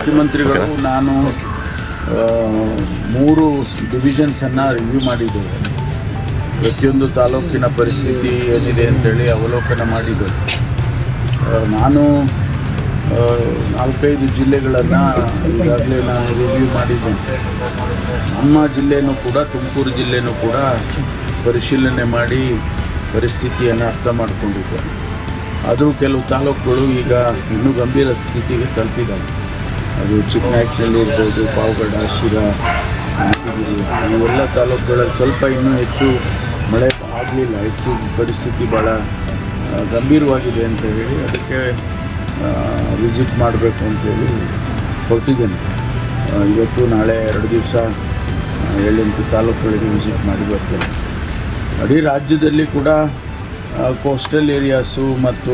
ಮುಖ್ಯಮಂತ್ರಿಗಳು ನಾನು 3 ಡಿವಿಷನ್ಸನ್ನು ರಿವ್ಯೂ ಮಾಡಿದ್ದೇವೆ. ಪ್ರತಿಯೊಂದು ತಾಲೂಕಿನ ಪರಿಸ್ಥಿತಿ ಏನಿದೆ ಅಂತೇಳಿ ಅವಲೋಕನ ಮಾಡಿದ್ದೇವೆ. ನಾನು 4-5 ಜಿಲ್ಲೆಗಳನ್ನು ಈಗಾಗಲೇ ನಾನು ರಿವ್ಯೂ ಮಾಡಿದ್ದೇನೆ. ನಮ್ಮ ಜಿಲ್ಲೆಯೂ ಕೂಡ, ತುಮಕೂರು ಜಿಲ್ಲೆಯೂ ಕೂಡ ಪರಿಶೀಲನೆ ಮಾಡಿ ಪರಿಸ್ಥಿತಿಯನ್ನು ಅರ್ಥ ಮಾಡಿಕೊಂಡಿದ್ದೇನೆ. ಅದು ಕೆಲವು ತಾಲೂಕುಗಳು ಈಗ ಇನ್ನೂ ಗಂಭೀರ ಸ್ಥಿತಿಗೆ ತಲುಪಿದ್ದಾವೆ. ಅದು ಚಿಕ್ಕನಾಯಕನಹಳ್ಳಿ ಇರ್ಬೋದು, ಪಾವಗಡ, ಶಿರಾ, ಯಾದಗಿರಿ, ಇವೆಲ್ಲ ತಾಲೂಕುಗಳಲ್ಲಿ ಸ್ವಲ್ಪ ಇನ್ನೂ ಹೆಚ್ಚು ಮಳೆ ಆಗಲಿಲ್ಲ. ಹೆಚ್ಚು ಪರಿಸ್ಥಿತಿ ಭಾಳ ಗಂಭೀರವಾಗಿದೆ ಅಂತ ಹೇಳಿ ಅದಕ್ಕೆ ವಿಸಿಟ್ ಮಾಡಬೇಕು ಅಂತೇಳಿ ಹೊರಟಿದ್ದೇನೆ. ಇವತ್ತು ನಾಳೆ 2 ದಿವಸ 7-8 ತಾಲೂಕುಗಳಿಗೆ ವಿಸಿಟ್ ಮಾಡಿ ಬರ್ತೇನೆ. ಇಡೀ ರಾಜ್ಯದಲ್ಲಿ ಕೂಡ ಕೋಸ್ಟಲ್ ಏರಿಯಾಸು ಮತ್ತು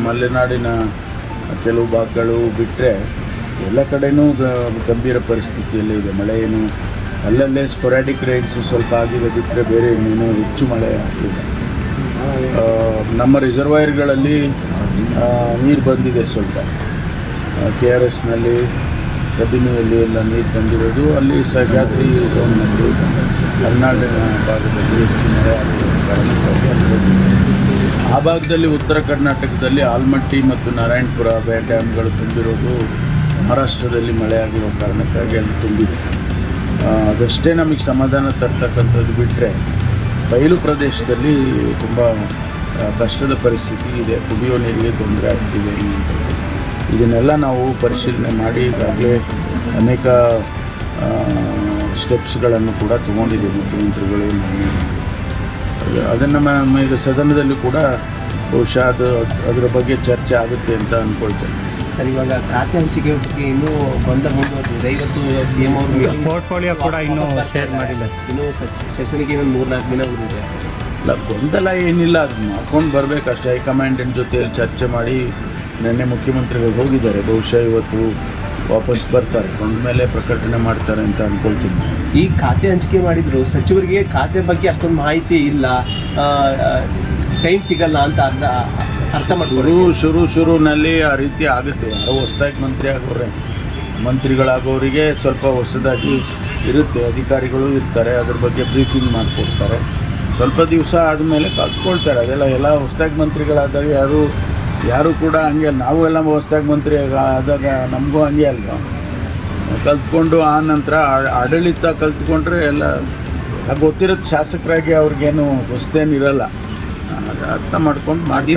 ಮಲೆನಾಡಿನ ಕೆಲವು ಭಾಗಗಳು ಬಿಟ್ಟರೆ ಎಲ್ಲ ಕಡೆಯೂ ಗಂಭೀರ ಪರಿಸ್ಥಿತಿಯಲ್ಲೇ ಇದೆ. ಮಳೆ ಏನು ಅಲ್ಲಲ್ಲೇ ಸ್ಪೊರಾಡಿಕ್ ರೈನ್ಸು ಸ್ವಲ್ಪ ಆಗಿದೆ ಬಿಟ್ಟರೆ ಬೇರೆ ಇನ್ನೇನು ಹೆಚ್ಚು ಮಳೆ ಆಗಿಲ್ಲ. ನಮ್ಮ ರಿಸರ್ವಾಯರ್ಗಳಲ್ಲಿ ನೀರು ಬಂದಿದೆ. ಸ್ವಲ್ಪ KRSನಲ್ಲಿ, ಕಬಿನಿಯಲ್ಲಿ ಎಲ್ಲ ನೀರು ಬಂದಿರೋದು. ಅಲ್ಲಿ ಸಹ್ಯಾದ್ರಿ ಝೋನ್ನಲ್ಲಿ ಕರ್ನಾಟಕ ಭಾಗದಲ್ಲಿ ಹೆಚ್ಚು ಮಳೆ ಆಗಿರೋ ಕಾರಣಕ್ಕಾಗಿ ಆ ಭಾಗದಲ್ಲಿ ಉತ್ತರ ಕರ್ನಾಟಕದಲ್ಲಿ ಆಲ್ಮಟ್ಟಿ ಮತ್ತು ನಾರಾಯಣಪುರ ಡ್ಯಾಮ್ಗಳು ತುಂಬಿರೋದು ಮಹಾರಾಷ್ಟ್ರದಲ್ಲಿ ಮಳೆ ಆಗಿರೋ ಕಾರಣಕ್ಕಾಗಿ ಅಲ್ಲಿ ತುಂಬಿದೆ. ಅದಷ್ಟೇ ನಮಗೆ ಸಮಾಧಾನ ತರ್ತಕ್ಕಂಥದ್ದು ಬಿಟ್ಟರೆ ಬಯಲು ಪ್ರದೇಶದಲ್ಲಿ ತುಂಬ ಕಷ್ಟದ ಪರಿಸ್ಥಿತಿ ಇದೆ. ಕುಡಿಯೋ ನೀರಿಗೆ ತೊಂದರೆ ಆಗ್ತಿದೆ. ಇದನ್ನೆಲ್ಲ ನಾವು ಪರಿಶೀಲನೆ ಮಾಡಿ ಈಗಾಗಲೇ ಅನೇಕ ಸ್ಟೆಪ್ಸ್ಗಳನ್ನು ಕೂಡ ತೊಗೊಂಡಿದ್ದೀವಿ ಮುಖ್ಯಮಂತ್ರಿಗಳು. ಅದನ್ನು ಈಗ ಸದನದಲ್ಲಿ ಕೂಡ ಬಹುಶಃ ಅದರ ಬಗ್ಗೆ ಚರ್ಚೆ ಆಗುತ್ತೆ ಅಂತ ಅಂದ್ಕೊಳ್ತೇನೆ. ಸರ್, ಇವಾಗ ಖಾತೆ ಹಂಚಿಕೆ ಬಗ್ಗೆ ಇನ್ನೂ ಬಂದ ಮುಂದುವರೆದಿದೆ. ಇವತ್ತು CM ಅವರು ಪೋರ್ಟ್ಫೋಲಿಯೋ ಕೂಡ ಇನ್ನೂ ಶೇರ್ ಮಾಡಿಲ್ಲ. ಇನ್ನೂ ಸೆಷನ್ಗೆ ಇನ್ನೊಂದು 4-4 ದಿನ ಉಳಿದಿದೆ. ಇಲ್ಲ, ಗೊಂದಲ ಏನಿಲ್ಲ. ಅದು ಮಾಡ್ಕೊಂಡು ಬರಬೇಕಷ್ಟೇ. ಹೈಕಮಾಂಡಿನ ಜೊತೆಯಲ್ಲಿ ಚರ್ಚೆ ಮಾಡಿ ನಿನ್ನೆ ಮುಖ್ಯಮಂತ್ರಿಗಳು ಹೋಗಿದ್ದಾರೆ. ಬಹುಶಃ ಇವತ್ತು ವಾಪಸ್ ಬರ್ತಾರೆ. ಬಂದ ಮೇಲೆ ಪ್ರಕಟಣೆ ಮಾಡ್ತಾರೆ ಅಂತ ಅಂದ್ಕೊಳ್ತೀನಿ. ಈ ಖಾತೆ ಹಂಚಿಕೆ ಮಾಡಿದ್ರು ಸಚಿವರಿಗೆ ಖಾತೆ ಬಗ್ಗೆ ಅಷ್ಟೊಂದು ಮಾಹಿತಿ ಇಲ್ಲ, ಟೈಮ್ ಸಿಗಲ್ಲ ಅಂತ ಅರ್ಥ ಮಾಡ್ತಾರೆ. ಶುರುನಲ್ಲಿ ಆ ರೀತಿ ಆಗುತ್ತೆ. ಯಾರೋ ಹೊಸದಾಗಿ ಮಂತ್ರಿಗಳಾಗೋರಿಗೆ ಸ್ವಲ್ಪ ಹೊಸದಾಗಿ ಇರುತ್ತೆ. ಅಧಿಕಾರಿಗಳು ಇರ್ತಾರೆ, ಅದ್ರ ಬಗ್ಗೆ ಬ್ರೀಫಿಂಗ್ ಮಾಡಿಕೊಡ್ತಾರೆ. ಸ್ವಲ್ಪ ದಿವಸ ಆದಮೇಲೆ ಕಲ್ತ್ಕೊಳ್ತಾರೆ. ಅದೆಲ್ಲ ಎಲ್ಲ ಹೊಸದಾಗಿ ಮಂತ್ರಿಗಳಾದಾಗ ಯಾರು ಕೂಡ ಹಂಗೆ. ನಾವು ಎಲ್ಲ ಹೊಸದಾಗಿ ಮಂತ್ರಿ ಆದಾಗ ನಮಗೂ ಹಂಗೆ ಅಲ್ವಾ, ಕಲ್ತ್ಕೊಂಡು ಆ ನಂತರ ಆಡಳಿತ ಕಲ್ತ್ಕೊಂಡ್ರೆ ಎಲ್ಲ ಗೊತ್ತಿರೋದು ಶಾಸಕರಾಗಿ ಅವ್ರಿಗೇನು ಹೊಸದೇನಿರಲ್ಲ. ಅರ್ಥ ಮಾಡ್ಕೊಂಡು ಮಾಡಿ.